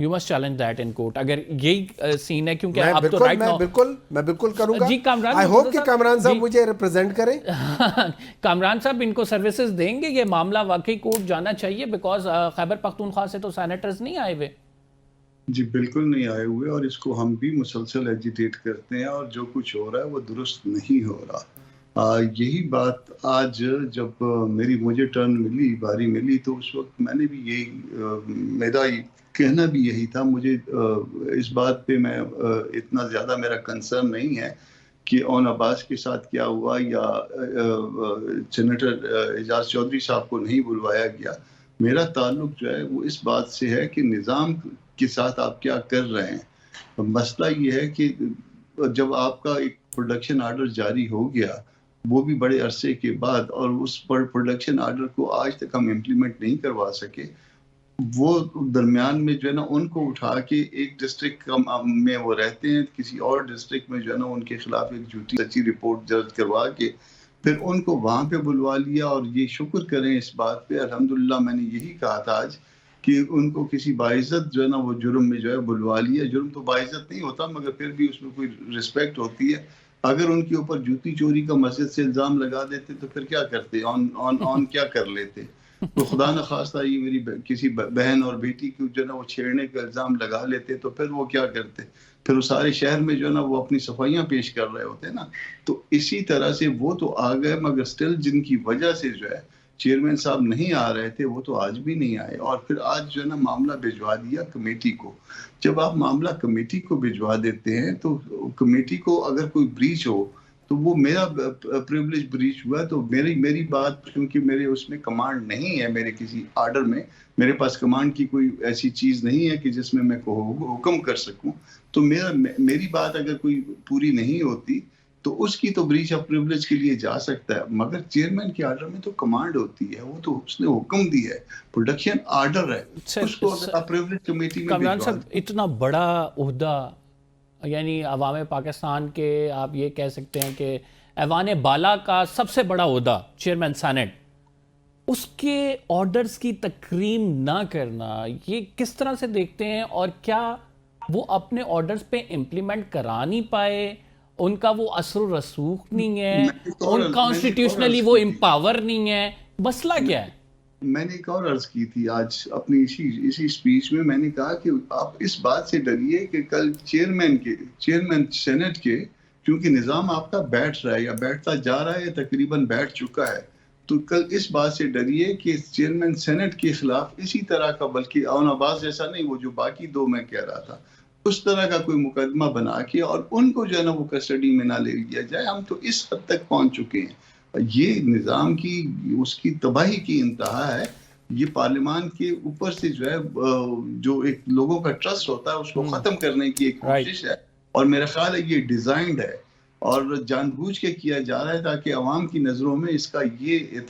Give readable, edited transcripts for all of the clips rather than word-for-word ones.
You must challenge that in court. اگر یہی سین ہے کیونکہ میں اب تو رائٹ ناؤ میں بالکل کروں گا. جی کامران آئی ہوپ کہ کامران صاحب مجھے ریپرزینٹ کریں. کامران صاحب ان کو سروسز دیں گے؟ یہ معاملہ واقعی کورٹ جانا چاہیے بیکاز خیبر پختونخوا سے تو سینیٹرز نہیں آئے ہوئے. جی بالکل نہیں آئے ہوئے، اور اس کو ہم بھی مسلسل ایجیٹیٹ کرتے ہیں، اور جو کچھ ہو رہا ہے وہ درست نہیں ہو رہا. یہی بات آج جب مجھے ٹرن ملی، باری ملی، تو اس وقت میں نے بھی میرا کہنا بھی یہی تھا. مجھے اس بات پہ میں اتنا زیادہ میرا کنسرن نہیں ہے کہ اون عباس کے ساتھ کیا ہوا یا سینیٹر اعجاز چودھری صاحب کو نہیں بلوایا گیا. میرا تعلق جو ہے وہ اس بات سے ہے کہ نظام کے ساتھ آپ کیا کر رہے ہیں. مسئلہ یہ ہے کہ جب آپ کا ایک پروڈکشن آرڈر جاری ہو گیا، وہ بھی بڑے عرصے کے بعد، اور اس پر پروڈکشن آرڈر کو آج تک ہم امپلیمنٹ نہیں کروا سکے، وہ درمیان میں جو ہے نا ان کو اٹھا کے ایک ڈسٹرکٹ میں وہ رہتے ہیں، کسی اور ڈسٹرکٹ میں جو ہے نا ان کے خلاف ایک جھوٹی سچی رپورٹ درج کروا کے پھر ان کو وہاں پہ بلوا لیا. اور یہ شکر کریں اس بات پہ، الحمدللہ میں نے یہی کہا تھا آج کہ ان کو کسی باعزت جو ہے نا وہ جرم میں جو ہے بلوا لیا. جرم تو باعزت نہیں ہوتا، مگر پھر بھی اس میں کوئی رسپیکٹ ہوتی ہے. اگر ان کے اوپر جوتی چوری کا مسجد سے الزام لگا دیتے تو پھر کیا کرتے، آن کیا کر لیتے. تو خدا نخواستہ یہ میری کسی بہن اور بیٹی کو جو ہے نا وہ چھیڑنے کا الزام لگا لیتے تو پھر وہ کیا کرتے، پھر وہ سارے شہر میں جو ہے نا وہ اپنی صفائیاں پیش کر رہے ہوتے نا. تو اسی طرح سے وہ تو آ گئے، مگر سٹل جن کی وجہ سے جو ہے چیئرمین صاحب نہیں آ رہے تھے وہ تو آج بھی نہیں آئے. اور پھر آج جو ہے نا معاملہ بھجوا دیا کمیٹی کو. جب آپ معاملہ کمیٹی کو بھجوا دیتے ہیں تو کمیٹی کو اگر کوئی بریچ ہو تو وہ میرا پریولیج بریچ ہوا. تو میری بات، کیونکہ میرے اس میں کمانڈ نہیں ہے، میرے کسی آرڈر میں میرے پاس کمانڈ کی کوئی ایسی چیز نہیں ہے کہ جس میں حکم کر سکوں. تو میری بات اگر کوئی پوری نہیں ہوتی تو اس کی تو بریچ آف پریولیج کے لیے جا سکتا ہے. مگر چیئرمین کے آرڈر میں تو کمانڈ ہوتی ہے، وہ تو اس نے حکم دیا ہے، پروڈکشن آرڈر ہے، اس کو اگر پریولیج کمیٹی میں کامران صاحب اتنا بڑا عہدہ، یعنی عوام پاکستان کے آپ یہ کہہ سکتے ہیں کہ ایوان بالا کا سب سے بڑا عہدہ چیئرمین سینٹ، اس کے آرڈرز کی تکریم نہ کرنا، یہ کس طرح سے دیکھتے ہیں؟ اور کیا وہ اپنے آرڈرز پہ امپلیمنٹ کرا نہیں پائے؟ ان کا وہ اثر و رسوخ نہیں ہے، ان کانسٹیٹیوشنلی وہ امپاور نہیں ہے، مسئلہ کیا ہے؟ میں نے ایک اور عرض کی تھی آج اپنی اسی اسپیچ میں. میں نے کہا کہ آپ اس بات سے ڈریے کہ کل چیئرمین سینٹ کے، کیونکہ نظام آپ کا بیٹھ رہا ہے یا بیٹھتا جا رہا ہے یا تقریباً بیٹھ چکا ہے، تو کل اس بات سے ڈریے کہ چیئرمین سینٹ کے خلاف اسی طرح کا، بلکہ اون عباس جیسا نہیں، وہ جو باقی دو میں کہہ رہا تھا، اس طرح کا کوئی مقدمہ بنا کے اور ان کو جو ہے نا وہ کسٹڈی میں نہ لے لیا جائے. ہم تو اس حد تک پہنچ چکے ہیں. یہ نظام کی اس کی تباہی کی انتہا ہے. یہ پارلیمان کے اوپر سے جو ہے جو ایک لوگوں کا ٹرسٹ ہوتا ہے اس کو ختم کرنے کی ایک کوشش ہے، اور میرا خیال ہے یہ ڈیزائنڈ ہے اور جان بوجھ کے کیا جا رہا ہے تاکہ عوام کی نظروں میں اس کا یہ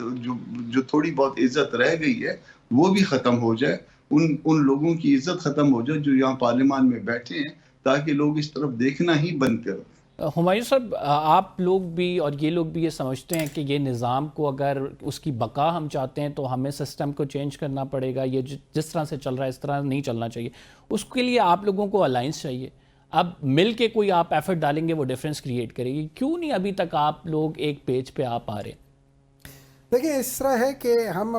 جو تھوڑی بہت عزت رہ گئی ہے وہ بھی ختم ہو جائے. ان لوگوں کی عزت ختم ہو جائے جو یہاں پارلیمان میں بیٹھے ہیں، تاکہ لوگ اس طرف دیکھنا ہی بند کر. ہمایوں صاحب، آپ لوگ بھی اور یہ لوگ بھی یہ سمجھتے ہیں کہ یہ نظام کو اگر اس کی بقا ہم چاہتے ہیں تو ہمیں سسٹم کو چینج کرنا پڑے گا، یہ جس طرح سے چل رہا ہے اس طرح نہیں چلنا چاہیے. اس کے لیے آپ لوگوں کو الائنس چاہیے. اب مل کے کوئی آپ ایفرٹ ڈالیں گے وہ ڈیفرنس کریٹ کرے گی. کیوں نہیں ابھی تک آپ لوگ ایک پیج پہ آپ آ رہے؟ دیکھیں اس طرح ہے کہ ہم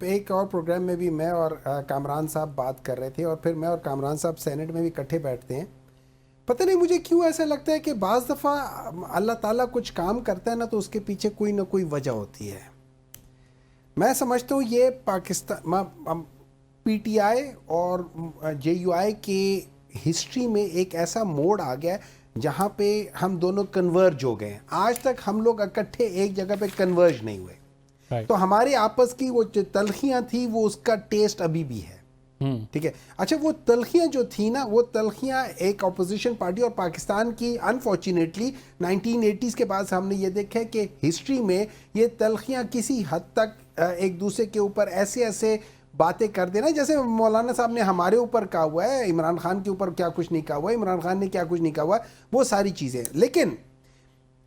ایک اور پروگرام میں بھی میں اور کامران صاحب بات کر رہے تھے، اور پھر میں اور کامران صاحب سینٹ میں بھی اکٹھے بیٹھتے ہیں. پتہ نہیں مجھے کیوں ایسا لگتا ہے کہ بعض دفعہ اللہ تعالیٰ کچھ کام کرتا ہے نا تو اس کے پیچھے کوئی نہ کوئی وجہ ہوتی ہے. میں سمجھتا ہوں یہ پاکستان پی ٹی آئی اور جے یو آئی کے ہسٹری میں ایک ایسا موڑ آ گیا ہے جہاں پہ ہم دونوں کنورج ہو گئے ہیں. آج تک ہم لوگ اکٹھے ایک جگہ پہ کنورج نہیں ہوئے. تو ہماری آپس کی وہ جو تلخیاں تھیں وہ اس کا ٹیسٹ ابھی بھی ہے. ٹھیک ہے. اچھا وہ تلخیاں جو تھیں نا، وہ تلخیاں ایک اپوزیشن پارٹی اور پاکستان کی انفارچونیٹلی 1980s کے بعد ہم نے یہ دیکھا ہے کہ ہسٹری میں یہ تلخیاں کسی حد تک ایک دوسرے کے اوپر ایسے باتیں کر دینا، جیسے مولانا صاحب نے ہمارے اوپر کہا ہوا ہے، عمران خان کے اوپر کیا کچھ نہیں کہا ہوا ہے، عمران خان نے کیا کچھ نہیں کہا ہوا ہے، وہ ساری چیزیں. لیکن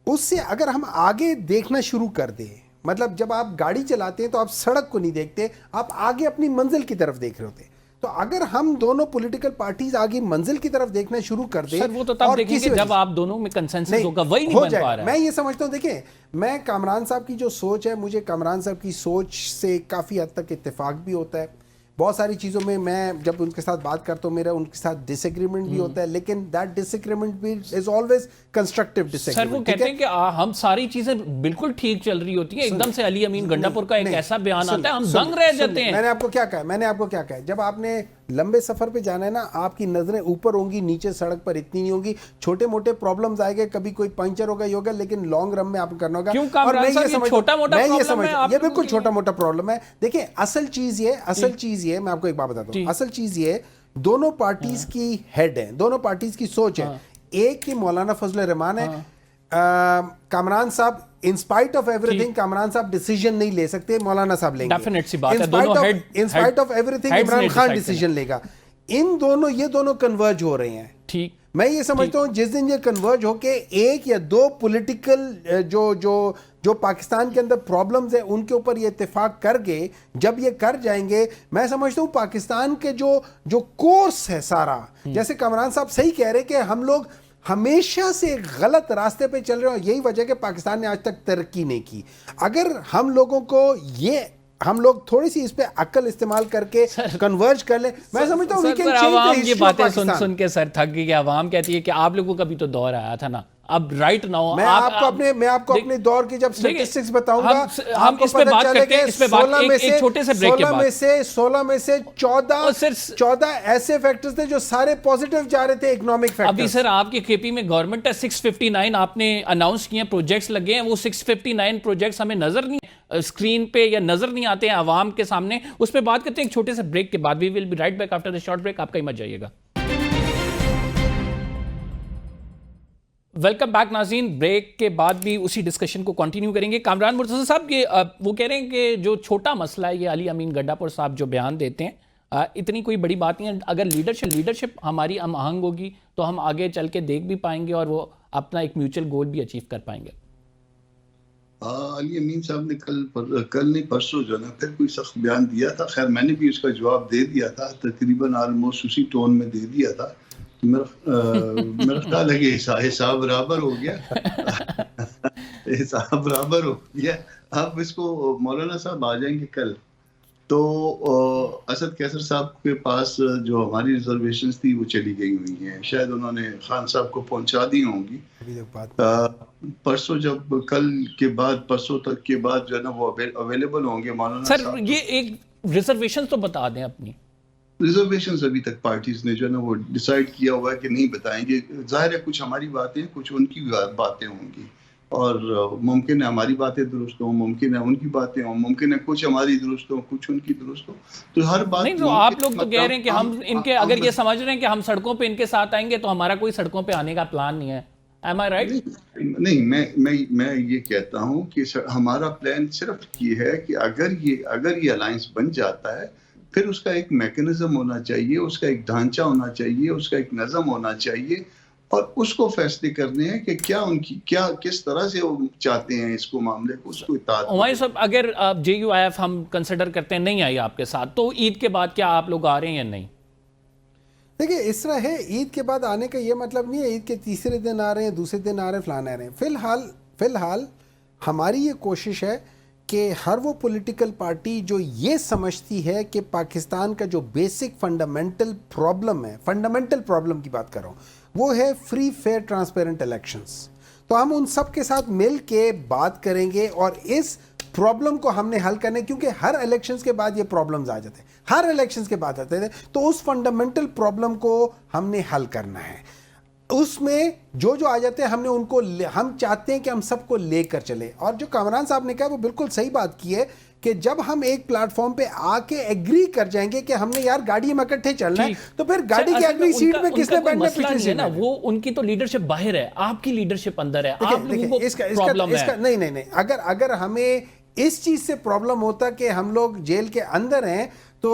اس سے اگر ہم آگے دیکھنا شروع کر دیں، مطلب جب آپ گاڑی چلاتے ہیں تو آپ سڑک کو نہیں دیکھتے، آپ آگے اپنی منزل کی طرف دیکھ رہے ہوتے ہیں. تو اگر ہم دونوں پولیٹیکل پارٹیز آگے منزل کی طرف دیکھنا شروع کر دیں, سر وہ تو تب دیکھیں گے جب آپ دونوں میں کنسنسس ہوگا, وہی نہیں بن پا رہا ہے. میں یہ سمجھتا ہوں, دیکھیں میں کامران صاحب کی جو سوچ ہے, مجھے کامران صاحب کی سوچ سے کافی حد تک اتفاق بھی ہوتا ہے. بہت ساری چیزوں میں جب ان کے ساتھ بات کرتا ہوں میرا ان کے ساتھ ڈس ایگریمنٹ بھی ہوتا ہے, لیکن دیٹ ڈس ایگریمنٹ بھی is always constructive disagreement. Sir وہ کہتے ہیں کہ ہم ساری چیزیں بالکل ٹھیک چل رہی ہوتی ہیں, ایک دم سے علی امین گنڈا پور کا ایک ایسا بیان آتا ہے ہم دنگ رہ جاتے ہیں. میں نے آپ کو کیا کہا, جب آپ نے لمبے سفر پہ جانا ہے نا, آپ کی نظریں اوپر ہوں گی, نیچے سڑک پر اتنی نہیں ہوں گی, چھوٹے موٹے پرابلمز آئے گے, کبھی کوئی پنچر ہوگا یہ ہوگا, لیکن لانگ رن میں آپ کو کرنا ہوگا. اور میں یہ چھوٹا موٹا پرابلم ہے, یہ بالکل چھوٹا موٹا پرابلم ہے. دیکھیں اصل چیز یہ میں آپ کو ایک بات بتاتا ہوں, اصل چیز یہ دونوں پارٹیز کی ہیڈ ہیں, دونوں پارٹیز کی سوچ ہے. ایک کی مولانا فضل الرحمان ہے, کامران صاحب in spite of every thing Kamran صاحب ڈیسیجن نہیں لے سکتے, مولانا صاحب لیں گے. In spite of every thing Imran Khan decision لے گا. یہ دونوں کنورج ہو رہے ہیں. ٹھیک, میں یہ سمجھتا ہوں جس دن یہ کنورج ہو کے ایک یا دو پولیٹیکل جو پاکستان کے اندر پرابلمز ہیں ان کے اوپر یہ اتفاق کر گئے, جب یہ کر جائیں گے, میں سمجھتا ہوں پاکستان کے جو کورس ہے سارا, جیسے کامران صاحب صحیح کہہ رہے کہ ہم لوگ ہمیشہ سے غلط راستے پہ چل رہے ہیں, اور یہی وجہ کہ پاکستان نے آج تک ترقی نہیں کی. اگر ہم لوگوں کو ہم لوگ تھوڑی سی اس پہ عقل استعمال کر کے کنورج کر لیں, میں سمجھتا ہوں عوام یہ باتیں سن کے سر تھک گئی. عوام کہتی ہے کہ آپ لوگوں کا بھی تو دور آیا تھا نا, اب رائٹ ناؤ میں آپ کو اپنے دور کی جب سٹیٹسٹکس بتاؤں گا, ہم اس پہ بات کرتے ہیں, اس پہ بات ایک چھوٹے سے بریک کے بعد 16 میں سے 14 ایسے فیکٹرز تھے جو سارے پوزیٹیو جا رہے تھے اکنامک فیکٹرز. ابھی سر آپ کے کے پی میں گورنمنٹ ہے 659 آپ نے اناؤنس کیے ہیں, پروجیکٹس لگے ہیں, وہ 659 پروجیکٹس ہمیں نظر نہیں اسکرین پہ یا نظر نہیں آتے ہیں عوام کے سامنے. اس پہ بات کرتے ہیں ایک چھوٹے سے بریک کے بعد. We will be right back after the short break, آپ کہیں مت جائیے گا. ویلکم بیک ناظرین. بریک کے بعد بھی اسی ڈسکشن کو کنٹینیو کریں گے. کامران مرتضی صاحب وہ کہہ رہے ہیں کہ جو چھوٹا مسئلہ ہے یہ علی امین گنڈا پور صاحب جو بیان دیتے ہیں اتنی کوئی بڑی بات نہیں ہے. اگر لیڈرشپ ہماری ہم آہنگ ہوگی تو ہم آگے چل کے دیکھ بھی پائیں گے اور وہ اپنا ایک میوچل گول بھی اچیو کر پائیں گے. علی امین صاحب نے کل نہیں پرسوں جو نا پھر کوئی سخت بیان دیا تھا. خیر میں نے بھی اس کا جواب دے دیا تھا, تقریباً آلموسٹ اسی ٹون میں دے دیا تھا. میرا خیال ہے کہ حساب برابر ہو گیا. حساب برابر ہو گیا. اب اس کو مولانا صاحب آ جائیں گے کل, تو اسد کیسر صاحب کے پاس جو ہماری ریزرویشنز تھی وہ چلی گئی ہوئی ہیں, شاید انہوں نے خان صاحب کو پہنچا دی ہوں گی. پرسوں جب کل کے بعد پرسوں تک کے بعد جو ہے نا وہ اویلیبل ہوں گے مولانا سر. صاحب یہ ایک ریزرویشن تو بتا دیں اپنی. ریزرویشنز ابھی تک پارٹیز نے جو ہے نا وہ ڈیسائیڈ کیا ہوا ہے کہ نہیں بتائیں گے. ظاہر ہے کچھ ہماری باتیں کچھ ان کی باتیں ہوں گی, اور ممکن ہے ہماری باتیں درست ہوں, ممکن ہے ان کی باتیں ہوں, ممکن ہے کچھ ہماری درست ہوں کچھ ان کی درست ہوں. تو ہر بات نہیں, تو آپ لوگ تو کہہ رہے ہیں کہ ہم ان کے اگر یہ سمجھ رہے ہیں کہ ہم سڑکوں پہ ان کے ساتھ آئیں گے تو ہمارا کوئی سڑکوں پہ آنے کا پلان نہیں ہے. Am I right? نہیں, میں یہ کہتا ہوں کہ ہمارا پلان صرف یہ ہے کہ اگر یہ الائنس بن جاتا ہے پھر اس کا ایک میکنزم ہونا چاہیے, اس کا ایک ڈھانچہ ہونا چاہیے, اس کا ایک نظم ہونا چاہیے, اور اس کو فیصلے کرنے ہیں کہ کیا کس طرح سے وہ چاہتے ہیں اس کو معاملے کو, اس کو اطاعت. ہمایوں صاحب اگر JUIF ہم کنسیڈر کرتے ہیں نہیں آئی آپ کے ساتھ, تو عید کے بعد کیا آپ لوگ آ رہے ہیں یا نہیں؟ دیکھیں اس طرح ہے, عید کے بعد آنے کا یہ مطلب نہیں ہے عید کے تیسرے دن آ رہے ہیں, دوسرے دن آ رہے ہیں, فلانا آ رہے ہیں. فی الحال ہماری یہ کوشش ہے کہ ہر وہ پولیٹیکل پارٹی جو یہ سمجھتی ہے کہ پاکستان کا جو بیسک فنڈامنٹل پرابلم کی بات کر رہا ہوں وہ ہے فری فیئر ٹرانسپیرنٹ الیکشنز, تو ہم ان سب کے ساتھ مل کے بات کریں گے اور اس پرابلم کو ہم نے حل کرنے, کیونکہ ہر الیکشنز کے بعد یہ پرابلمز آ جاتے ہیں, ہر الیکشنز کے بعد آتے تھے, تو اس فنڈامنٹل پرابلم کو ہم نے حل کرنا ہے. اس میں جو آ جاتے ہیں ہم چاہتے ہیں کہ ہم سب کو لے کر چلے. اور جو کامران صاحب نے کہا وہ بالکل صحیح بات کی ہے کہ جب ہم ایک پلیٹ فارم پہ آ کے ایگری کر جائیں گے کہ ہم نے یار گاڑی میں اکٹھے چلنا ہے, تو پھر گاڑی کی اگلی سیٹ پہ کس نے بیٹھنا پچھلی سیٹ میں. وہ ان کی تو لیڈرشپ باہر ہے, آپ کی لیڈرشپ اندر ہے. آپ لوگوں کو پرابلم ہے. نہیں, اگر ہمیں اس چیز سے پرابلم ہوتا کہ ہم لوگ جیل کے اندر ہیں تو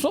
So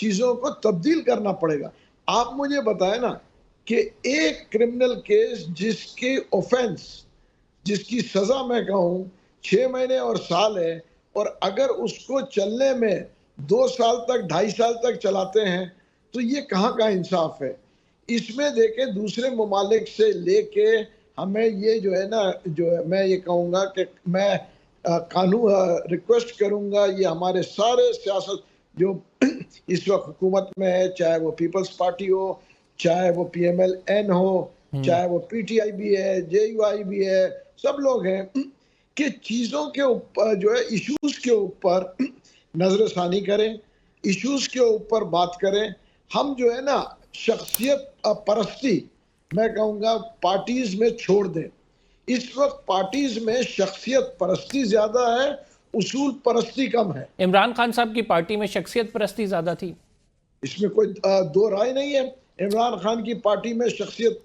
چیزوں کو تبدیل کرنا پڑے گا. آپ مجھے بتائیں نا کہ ایک کرمنل کیس جس کے اوفینس، جس کی سزا میں کہوں 6 مہینے اور سال ہے، اور اگر اس کو چلنے میں 2 سال تک 2.5 سال تک چلاتے ہیں تو یہ کہاں کا انصاف ہے؟ اس میں دیکھیں دوسرے ممالک سے لے کے ہمیں یہ جو ہے نا، جو ہے میں یہ کہوں گا کہ میں قانون ریکویسٹ کروں گا، یہ ہمارے سارے سیاست جو اس وقت حکومت میں ہے، چاہے وہ پیپلز پارٹی ہو، چاہے وہ پی ایم ایل این ہو، چاہے وہ پی ٹی آئی بھی ہے، جے یو آئی بھی ہے، سب لوگ ہیں کہ چیزوں کے اوپر جو ہے ایشوز کے اوپر نظر ثانی کریں، ایشوز کے اوپر بات کریں. ہم جو ہے نا شخصیت پرستی میں کہوں گا پارٹیز میں چھوڑ دیں. اس وقت پارٹیز میں شخصیت پرستی زیادہ ہے، اصول پرستی کم ہے. عمران خان صاحب کی پارٹی میں شخصیت پرستی زیادہ تھی، اس میں کوئی دو رائے نہیں ہے. عمران خان کی پارٹی میں شخصیت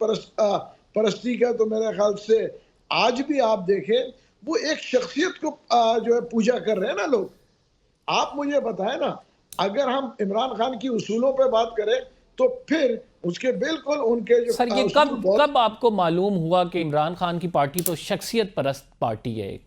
پرستی کا تو میرے خیال سے آج بھی آپ دیکھیں وہ ایک شخصیت کو جو ہے پوجا کر رہے ہیں نا لوگ. آپ مجھے بتائیں نا، اگر ہم عمران خان کی اصولوں پہ بات کریں تو پھر اس کے بالکل ان کے جو سر یہ کب آپ کو معلوم ہوا کہ عمران خان کی پارٹی تو شخصیت پرست پارٹی ہے؟ ایک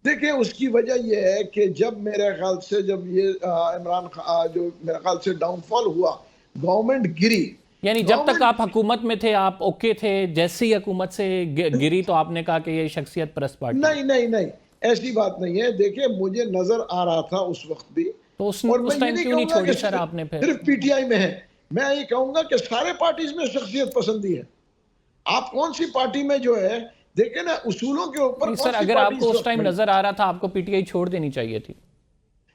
دیکھیں اس کی وجہ یہ ہے کہ جب میرے خیال سے جب یہ عمران خان جو میرے خیال سے ڈاؤن فال ہوا، گورنمنٹ گری، یعنی جب تک آپ حکومت میں تھے آپ اوکے تھے، جیسے ہی حکومت سے گری تو آپ نے کہا کہ یہ شخصیت پرست پارٹی؟ نہیں ایسی بات نہیں ہے. دیکھیں مجھے نظر آ رہا تھا اس وقت بھی، تو اس اور میں یہ ٹائم نہیں کیوں نہیں کہوں گا چھوڑی کہ سر آپ نے پھر؟ صرف پی ٹی آئی میں ہے، میں یہ کہوں گا کہ سارے پارٹیز میں شخصیت پسندی ہے. آپ کون سی پارٹی میں جو ہے دیکھیں نا اصولوں کے اوپر سر اگر آپ کو اس ٹائم نظر آ رہا تھا آپ کو پی ٹی آئی چھوڑ دینی چاہیے تھی.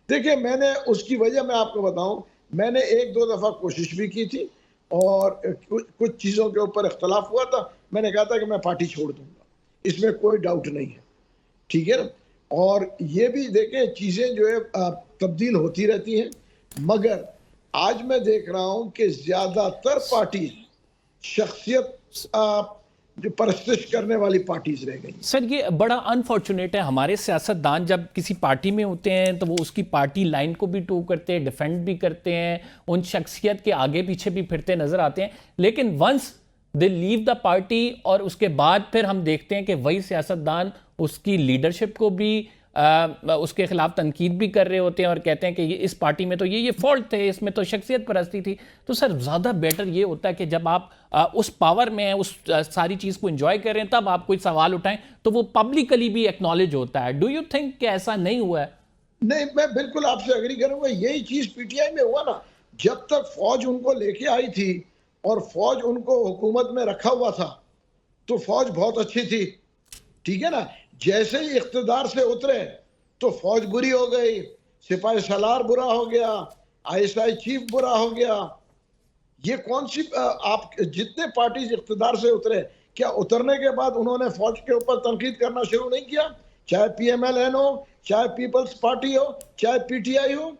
دیکھیں میں نے اس کی وجہ میں آپ کو بتاؤں، میں نے 1-2 دفعہ کوشش بھی کی تھی اور کچھ چیزوں کے اوپر اختلاف ہوا تھا. میں نے کہا تھا کہ میں پارٹی چھوڑ دوں گا، اس میں کوئی ڈاؤٹ نہیں ہے، ٹھیک ہے نا. اور یہ بھی دیکھیں چیزیں جو ہے تبدیل ہوتی رہتی ہیں، مگر آج میں دیکھ رہا ہوں کہ زیادہ تر پارٹی شخصیت جو پرستش کرنے والی پارٹیز رہ گئی. سر یہ بڑا انفارچونیٹ ہے، ہمارے سیاستدان جب کسی پارٹی میں ہوتے ہیں تو وہ اس کی پارٹی لائن کو بھی ٹو کرتے ہیں، ڈیفینڈ بھی کرتے ہیں، ان شخصیت کے آگے پیچھے بھی پھرتے نظر آتے ہیں، لیکن once they leave the party اور اس کے بعد پھر ہم دیکھتے ہیں کہ وہی سیاستدان اس کی لیڈرشپ کو بھی اس کے خلاف تنقید بھی کر رہے ہوتے ہیں اور کہتے ہیں کہ یہ اس پارٹی میں تو یہ فالٹ تھے، اس میں تو شخصیت پرستی تھی. تو سر زیادہ بیٹر یہ ہوتا ہے کہ جب آپ اس پاور میں ہیں، اس ساری چیز کو انجوائے کر رہے ہیں، تب آپ کوئی سوال اٹھائیں تو وہ پبلکلی بھی ایکنالج ہوتا ہے. ڈو یو تھنک کہ ایسا نہیں ہوا ہے؟ نہیں، میں بالکل آپ سے اگری کروں گا. یہی چیز پی ٹی آئی میں ہوا نا. جب تک فوج ان کو لے کے آئی تھی اور فوج ان کو حکومت میں رکھا ہوا تھا تو فوج بہت اچھی تھی، ٹھیک ہے نا. جیسے ہی اقتدار سے اترے تو فوج بری ہو گئی، سپاہی سالار برا ہو گیا، ISI چیف برا ہو گیا. یہ کون سی آپ جتنے پارٹیز اقتدار سے اترے، کیا اترنے کے بعد انہوں نے فوج کے اوپر تنقید کرنا شروع نہیں کیا؟ چاہے پی ایم ایل این ہو، چاہے پیپلز پارٹی ہو، چاہے پی ٹی آئی ہو.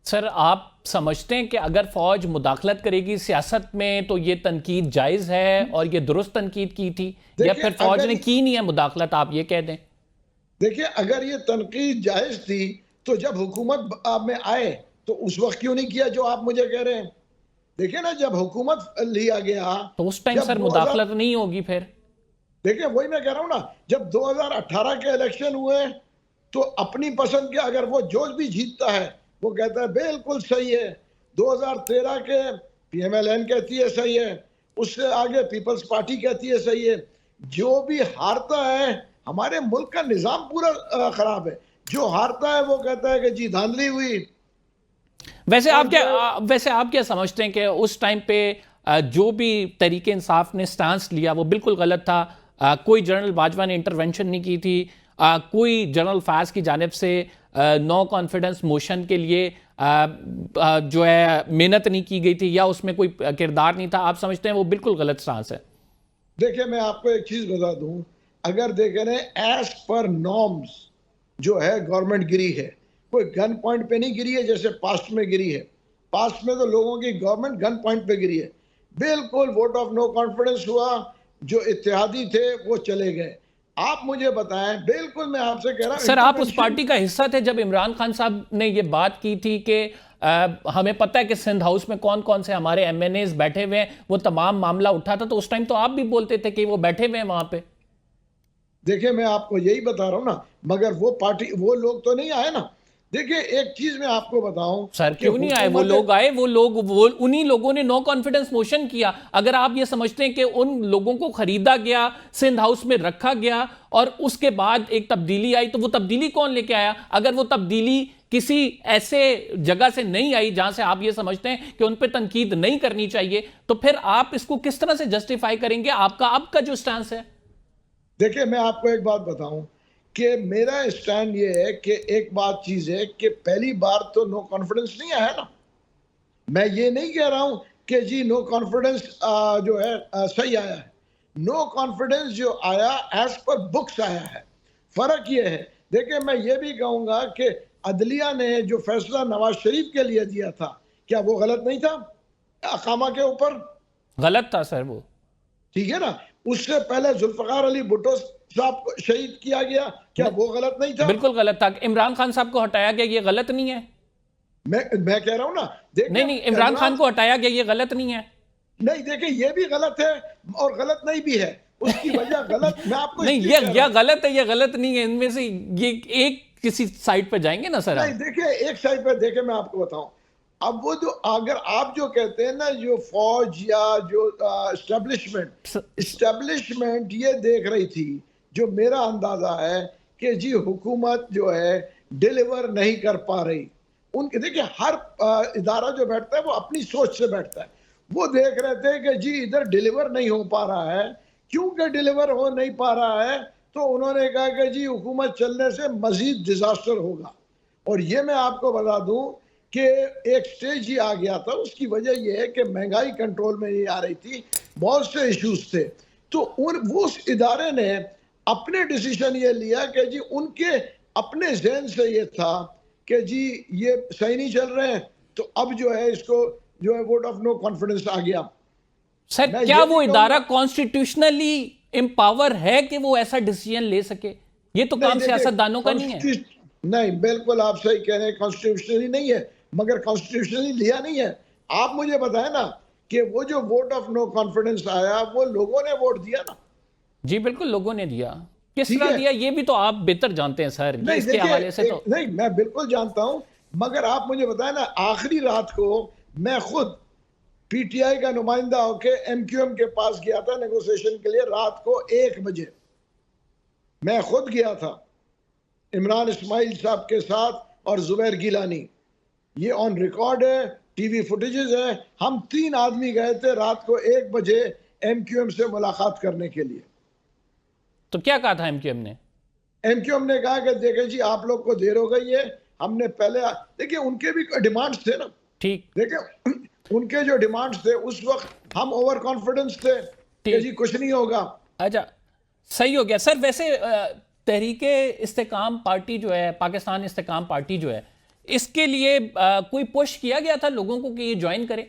سر آپ سمجھتے ہیں کہ اگر فوج مداخلت کرے گی سیاست میں تو یہ تنقید جائز ہے اور یہ درست تنقید کی تھی، یا پھر فوج نے کی نہیں ہے مداخلت، آپ یہ کہہ دیں؟ دیکھیں اگر یہ تنقید جائز تھی تو جب حکومت میں آئے تو اس وقت کیوں نہیں کیا جو آپ مجھے کہہ رہے ہیں؟ دیکھیں نا جب حکومت لیا گیا تو اس ٹائم سر مداخلت نہیں ہوگی پھر؟ دیکھیں وہی میں کہہ رہا ہوں نا، جب 2018 کے الیکشن ہوئے تو اپنی پسند کے اگر وہ جو بھی جیتتا ہے وہ کہتا ہے بالکل صحیح ہے. 2013 کے پی ایم ایل این کہتی ہے صحیح ہے، اس سے آگے پیپلز پارٹی کہتی ہے صحیح ہے. جو بھی ہارتا ہے، ہمارے ملک کا نظام پورا خراب ہے. جو ہارتا ہے وہ کہتا ہے کہ جی دھاندلی ہوئی. ویسے آپ کیا سمجھتے ہیں کہ اس ٹائم پہ جو بھی تحریک انصاف نے سٹانس لیا وہ بالکل غلط تھا؟ کوئی جنرل باجوہ نے انٹرونشن نہیں کی تھی، کوئی جنرل فیاض کی جانب سے نو کانفیڈنس موشن کے لیے جو ہے محنت نہیں کی گئی تھی، یا اس میں کوئی کردار نہیں تھا؟ آپ سمجھتے ہیں وہ بالکل غلط سٹانس ہے؟ دیکھیں میں آپ کو ایک چیز بتا دوں، اگر دیکھیں ایز پر نارمز جو ہے گورنمنٹ گری ہے، کوئی گن پوائنٹ پہ نہیں گری ہے جیسے پاسٹ میں گری ہے. پاسٹ میں تو لوگوں کی گورنمنٹ گن پوائنٹ پہ گری ہے. بالکل ووٹ آف نو کانفیڈنس ہوا، جو اتحادی تھے وہ چلے گئے. آپ مجھے بتائیں، بالکل میں آپ سے کہہ رہا ہوں سر آپ اس پارٹی کا حصہ تھے جب عمران خان صاحب نے یہ بات کی تھی کہ ہمیں پتہ ہے کہ سندھ ہاؤس میں کون کون سے ہمارے ایم این ایز بیٹھے ہوئے ہیں، وہ تمام معاملہ اٹھا تھا، تو اس ٹائم تو آپ بھی بولتے تھے کہ وہ بیٹھے ہوئے ہیں وہاں پہ. دیکھیں میں آپ کو یہی بتا رہا ہوں نا، مگر وہ پارٹی وہ لوگ تو نہیں آئے نا. دیکھیں ایک چیز میں آپ کو بتاؤں، سر کیوں نہیں آئے وہ لوگ؟ آئے وہ لوگ، انہی لوگوں نے نو کانفیڈنس موشن کیا. اگر آپ یہ سمجھتے ہیں کہ ان لوگوں کو خریدا گیا، سندھ ہاؤس میں رکھا گیا اور اس کے بعد ایک تبدیلی آئی، تو وہ تبدیلی کون لے کے آیا؟ اگر وہ تبدیلی کسی ایسے جگہ سے نہیں آئی جہاں سے آپ یہ سمجھتے ہیں کہ ان پہ تنقید نہیں کرنی چاہیے، تو پھر آپ اس کو کس طرح سے جسٹیفائی کریں گے آپ کا اب کا جو سٹانس ہے؟ دیکھیں میں آپ کو ایک بات بتاؤں کہ میرا اسٹینڈ یہ ہے کہ ایک بات چیز ہے کہ پہلی بار تو نو کانفیڈنس نہیں آیا نا. میں یہ نہیں کہہ رہا ہوں کہ جی نو کانفیڈنس جو ہے صحیح آیا ہے. نو کانفیڈنس جو آیا ایز پر بکس آیا ہے. فرق یہ ہے، دیکھیں میں یہ بھی کہوں گا کہ عدلیہ نے جو فیصلہ نواز شریف کے لیے دیا تھا، کیا وہ غلط نہیں تھا اقامہ کے اوپر؟ غلط تھا سر وہ. ٹھیک ہے نا. اس سے پہلے ذوالفقار علی بھٹو صاحب کو شہید کیا گیا، کیا وہ غلط نہیں تھا؟ بالکل غلط تھا. عمران خان صاحب کو ہٹایا گیا، یہ غلط نہیں ہے؟ میں کہہ رہا ہوں نا، نہیں عمران خان کو ہٹایا گیا، یہ غلط نہیں ہے؟ نہیں دیکھیں یہ بھی غلط ہے اور غلط نہیں بھی ہے. اس کی وجہ غلط میں آپ کو نہیں یہ غلط ہے، یہ غلط نہیں ہے، ان میں سے یہ ایک کسی سائٹ پہ جائیں گے نا سر؟ نہیں دیکھیں ایک سائڈ پہ دیکھیں میں آپ کو بتاؤں. اب وہ جو اگر آپ جو کہتے ہیں نا جو فوج یا جو اسٹیبلشمنٹ یہ دیکھ رہی تھی، جو میرا اندازہ ہے کہ جی حکومت جو ہے ڈیلیور نہیں کر پا رہی. ان کے دیکھیں ہر ادارہ جو بیٹھتا ہے وہ اپنی سوچ سے بیٹھتا ہے. وہ دیکھ رہے تھے کہ جی ادھر ڈیلیور نہیں ہو پا رہا ہے. کیونکہ ڈیلیور ہو نہیں پا رہا ہے تو انہوں نے کہا کہ جی حکومت چلنے سے مزید ڈیزاسٹر ہوگا. اور یہ میں آپ کو بتا دوں کہ ایک سٹیج ہی آ گیا تھا. اس کی وجہ یہ ہے کہ مہنگائی کنٹرول میں نہیں آ رہی تھی، بہت سے ایشوز تھے. تو اس ادارے نے اپنے ڈیسیشن یہ لیا کہ جی ان کے اپنے ذہن سے یہ تھا کہ جی یہ صحیح نہیں چل رہے ہیں، تو اب جو ہے اس کو جو ہے ووٹ آف نو کانفیڈنس آ گیا. سر کیا وہ ادارہ کانسٹیٹیوشنلی امپاور ہے کہ وہ ایسا ڈیسیجن لے سکے؟ یہ تو کام سیاستدانوں کا نہیں ہے. نہیں بالکل آپ صحیح کہہ رہے ہیں، کانسٹیٹیوشنلی نہیں ہے، مگر کانسٹیٹیوشنلی لیا نہیں ہے. آپ مجھے بتائیں نا کہ وہ جو ووٹ آف نو کانفیڈنس آیا وہ لوگوں نے ووٹ دیا نا. جی بالکل لوگوں نے دیا. کس طرح دیا یہ بھی تو آپ بہتر جانتے ہیں سر. اس کے حوالے سے تو نہیں میں بالکل جانتا ہوں، مگر آپ مجھے بتائیں نا آخری رات کو میں خود پی ٹی آئی کا نمائندہ ہو کے ایم کیو ایم کے پاس گیا تھا نیگوسیشن کے لیے. رات کو 1 بجے میں خود گیا تھا عمران اسماعیل صاحب کے ساتھ اور زبیر گیلانی. یہ آن ریکارڈ ہے، ٹی وی فوٹیجز ہے. ہم 3 آدمی گئے تھے رات کو 1 بجے ایم کیو ایم سے ملاقات کرنے کے لیے. تو کیا کہا تھا ایم کیو ایم نے؟ ایم کیو ایم نے کہا کہ دیکھیں جی آپ لوگ کو دیر ہو گئی ہے، ہم نے پہلے دیکھیں ان کے بھی ڈیمانڈز تھے نا. ٹھیک دیکھیں ان کے جو ڈیمانڈز تھے اس وقت ہم اوور کانفیڈنس تھے کہ جی کچھ نہیں ہوگا. اچھا صحیح ہو گیا. سر ویسے تحریک استحکام پارٹی جو ہے، پاکستان استحکام پارٹی جو ہے، اس کے لیے کوئی پش کیا گیا تھا لوگوں کو کہ یہ جوائن کریں؟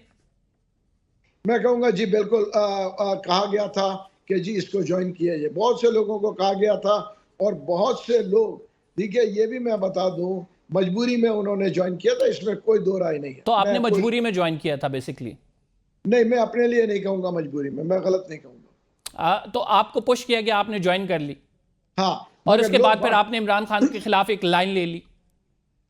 میں کہوں گا جی بالکل کہا گیا تھا کہ جی اس کو جوائن کیا جائے. بہت سے لوگوں کو کہا گیا تھا اور بہت سے لوگ دیکھیں یہ بھی میں بتا دوں مجبوری میں انہوں نے جوائن کیا تھا. اس میں کوئی دو رائے نہیں ہے. تو آپ نے مجبوری میں جوائن کیا تھا بیسیکلی؟ نہیں میں اپنے لیے نہیں کہوں گا مجبوری میں غلط نہیں کہوں گا. تو آپ کو پش کیا گیا، آپ نے جوائن کر لی. ہاں اور اس کے بعد پھر آپ نے عمران خان کے خلاف ایک لائن لے لی.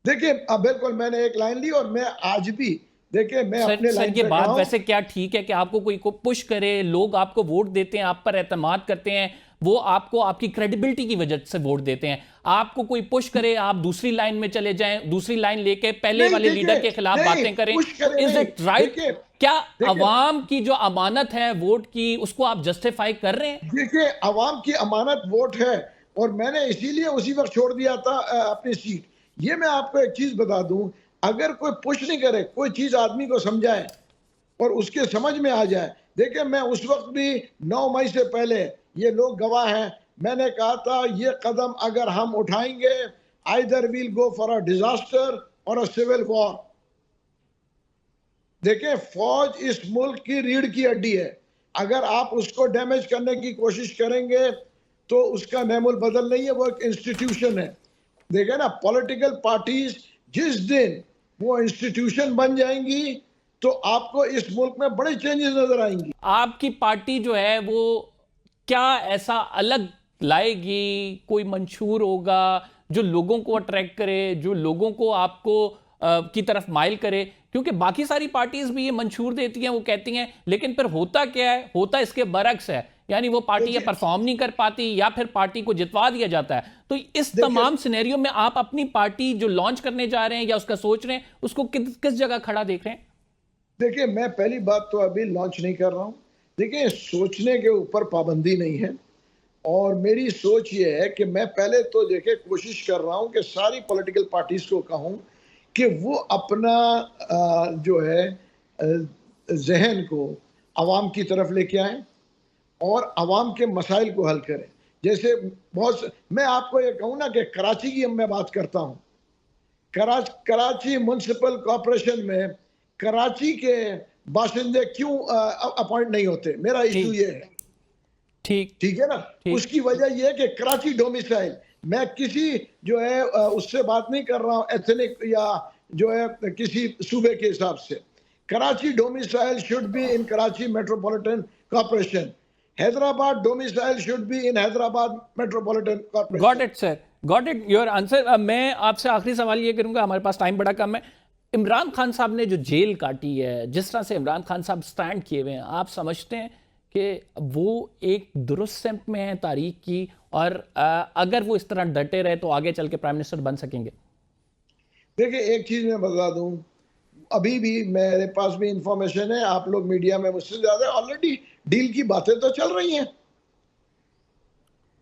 دیکھیں بالکل میں نے ایک لائن لی اور میں آج بھی دیکھیں میں اپنے لائن سر یہ بات ویسے کیا ٹھیک ہے کہ آپ کو کوئی پش کرے، لوگ آپ کو ووٹ دیتے ہیں، آپ پر اعتماد کرتے ہیں، وہ آپ کو آپ کی کریڈیبلٹی کی وجہ سے ووٹ دیتے ہیں. آپ کو کوئی پش کرے، آپ دوسری لائن میں چلے جائیں، دوسری لائن لے کے پہلے والے لیڈر کے خلاف باتیں کریں، از اٹ رائٹ؟ کیا عوام کی جو امانت ہے ووٹ کی اس کو آپ جسٹیفائی کر رہے ہیں؟ دیکھیں عوام کی امانت ووٹ ہے اور میں نے اسی لیے اسی وقت چھوڑ دیا تھا اپنی سیٹ. یہ میں آپ کو ایک چیز بتا دوں، اگر کوئی پش نہیں کرے، کوئی چیز آدمی کو سمجھائے اور اس کے سمجھ میں آ جائے. دیکھیں میں اس وقت بھی 9 مئی سے پہلے یہ لوگ گواہ ہیں، میں نے کہا تھا یہ قدم اگر ہم اٹھائیں گے either we'll go for a disaster or a civil war. دیکھیں فوج اس ملک کی ریڑھ کی ہڈی ہے. اگر آپ اس کو ڈیمیج کرنے کی کوشش کریں گے تو اس کا نعم البدل نہیں ہے, وہ ایک انسٹیٹیوشن ہے. دیکھیں نا, پولیٹیکل پارٹیز جس دن وہ انسٹیٹیوشن بن جائیں گی تو آپ کو اس ملک میں بڑے چینجز نظر آئیں گی. آپ کی پارٹی جو ہے وہ کیا ایسا الگ لائے گی, کوئی منشور ہوگا جو لوگوں کو اٹریکٹ کرے, جو لوگوں کو آپ کو کی طرف مائل کرے؟ کیونکہ باقی ساری پارٹیز بھی یہ منشور دیتی ہیں, وہ کہتی ہیں, لیکن پھر ہوتا کیا ہے, ہوتا اس کے برعکس ہے. یعنی وہ پارٹی یہ پرفارم نہیں کر پاتی یا پھر پارٹی کو جتوا دیا جاتا ہے. تو اس تمام سینیریو میں آپ اپنی پارٹی جو لانچ کرنے جا رہے ہیں یا اس کا سوچ رہے ہیں, اس کو کس جگہ کھڑا دیکھ رہے ہیں؟ دیکھیں, میں پہلی بات تو ابھی لانچ نہیں کر رہا ہوں. دیکھیں, سوچنے کے اوپر پابندی نہیں ہے, اور میری سوچ یہ ہے کہ میں پہلے تو دیکھیں کوشش کر رہا ہوں کہ ساری پولیٹیکل پارٹیز کو کہوں کہ وہ اپنا جو ہے ذہن کو عوام کی طرف لے کے آئیں اور عوام کے مسائل کو حل کریں. جیسے میں آپ کو یہ کہوں نا کہ کراچی کی میں بات کرتا ہوں, کراچی میونسپل کارپوریشن میں کراچی کے باشندے کیوں اپوائنٹ نہیں ہوتے؟ میرا ایشو یہ ہے. ٹھیک ہے نا, اس کی وجہ یہ ہے کہ کراچی ڈومیسائل, میں کسی جو ہے اس سے بات نہیں کر رہا ہوں ایتھنک یا جو ہے کسی صوبے کے حساب سے. Karachi domicile should be in Karachi metropolitan corporation. Hyderabad domicile should be in Hyderabad metropolitan corporation. Got it sir, got it your answer. میں آپ سے آخری سوال یہ کروں گا, ہمارے پاس ٹائم بڑا کم ہے. عمران خان صاحب نے جو جیل کاٹی ہے, جس طرح سے عمران خان صاحب سٹینڈ کیے ہوئے ہیں, آپ سمجھتے ہیں کہ وہ ایک درست سمت میں ہے تاریخ کی, اور اگر وہ اس طرح ڈٹے رہے تو آگے چل کے پرائم منسٹر بن سکیں گے؟ دیکھیں, ایک چیز میں بتا دوں, ابھی بھی میرے پاس بھی انفارمیشن ہے, آپ لوگ میڈیا میں مجھ سے زیادہ, آلریڈی ڈیل کی باتیں تو چل رہی ہیں.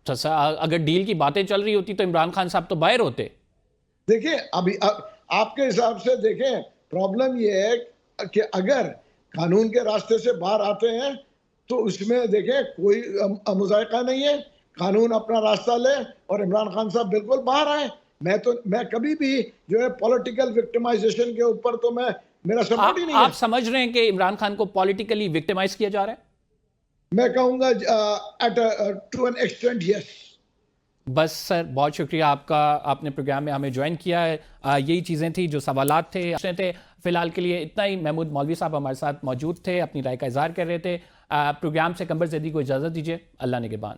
اگر ڈیل کی باتیں چل رہی ہوتی تو عمران خان صاحب تو باہر ہوتے. دیکھیں, ابھی آپ کے حساب سے دیکھیں, پرابلم یہ ہے کہ اگر قانون کے راستے سے باہر آتے ہیں تو اس میں دیکھیں کوئی مذائقہ نہیں ہے, قانون اپنا راستہ لے اور عمران خان صاحب بالکل باہر آئے. میں کبھی بھی جو ہے پولیٹیکل وکٹمائزیشن کے اوپر تو میرا سپورٹ ہی نہیں ہے. آپ سمجھ رہے ہیں کہ عمران خان کو پولیٹیکلی وکٹمائز کیا جا رہا ہے؟ میں کہوں گا ٹو این ایکسٹینٹ یس. بس سر, بہت شکریہ آپ کا, آپ نے پروگرام میں ہمیں جوائن کیا ہے. یہی چیزیں تھیں جو سوالات تھے. فی الحال کے لیے اتنا ہی. محمود مولوی صاحب ہمارے ساتھ موجود تھے, اپنی رائے کا اظہار کر رہے تھے. پروگرام سے قمر زیدی کو اجازت دیجیے. اللہ نگہبان.